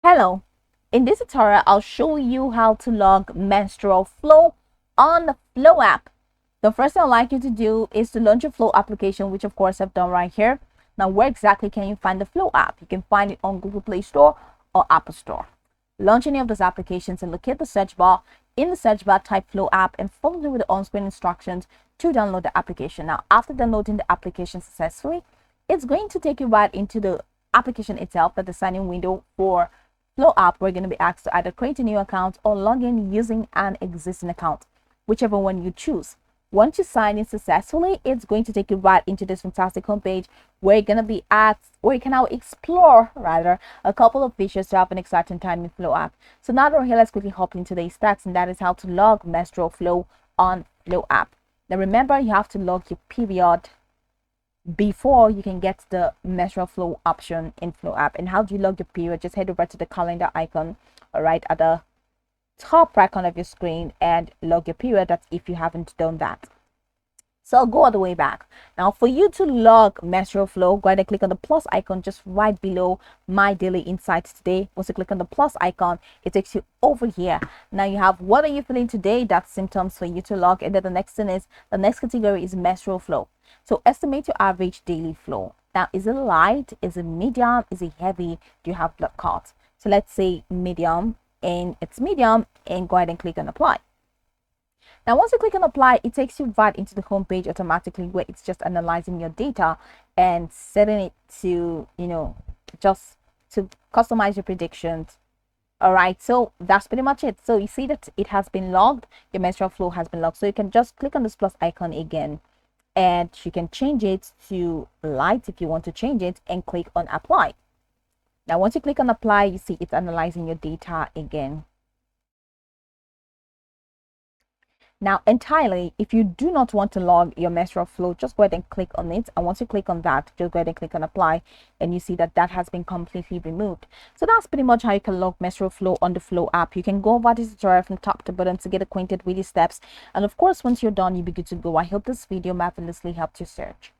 Hello, in this tutorial I'll show you how to log menstrual flow on the Flo app. The first thing I'd like you to do is to launch your Flo application, which of course I've done right here. Now, where exactly can you find the Flo app? You can find it on Google Play Store or Apple Store. Launch any of those applications and locate the search bar. In the search bar, type Flo app and follow through with the on-screen instructions to download the application. Now, after downloading the application successfully, it's going to take you right into the application itself, that the sign-in window for Flo app. We're going to be asked to either create a new account or log in using an existing account, whichever one you choose. Once you sign in successfully, it's going to take you right into this fantastic homepage where you're going to be asked, where you can now explore rather a couple of features to have an exciting time in Flo app. So now that we're here, let's quickly hop into today's text, and that is how to log menstrual flow on Flo app. Now remember, you have to log your period before you can get the menstrual flow option in Flo app. And how do you log your period? Just head over to the calendar icon right at the top right corner of your screen and log your period. That's if you haven't done that. So I'll go all the way back. Now, for you to log menstrual flow, go ahead and click on the plus icon just right below my daily insights today. Once you click on the plus icon, it takes you over here. Now you have what are you feeling today? That's symptoms for you to log. And then the next thing is, the next category is menstrual flow. So estimate your average daily flow. Now, is it light? Is it medium? Is it heavy? Do you have blood clots? So let's say medium, and it's medium, and go ahead and click on apply. Now, once you click on apply, it takes you right into the home page automatically, where it's just analyzing your data and setting it to, just to customize your predictions. All right, so that's pretty much it. So you see that it has been logged. Your menstrual flow has been logged. So you can just click on this plus icon again, and you can change it to light if you want to change it, and click on apply. Now, once you click on apply, you see it's analyzing your data again. Now, entirely, if you do not want to log your menstrual flow, just go ahead and click on it. And once you click on that, just go ahead and click on apply, and you see that that has been completely removed. So that's pretty much how you can log menstrual flow on the Flo app. You can go over this tutorial from top to bottom to get acquainted with these steps. And of course, once you're done, you'll be good to go. I hope this video marvelously helped your search.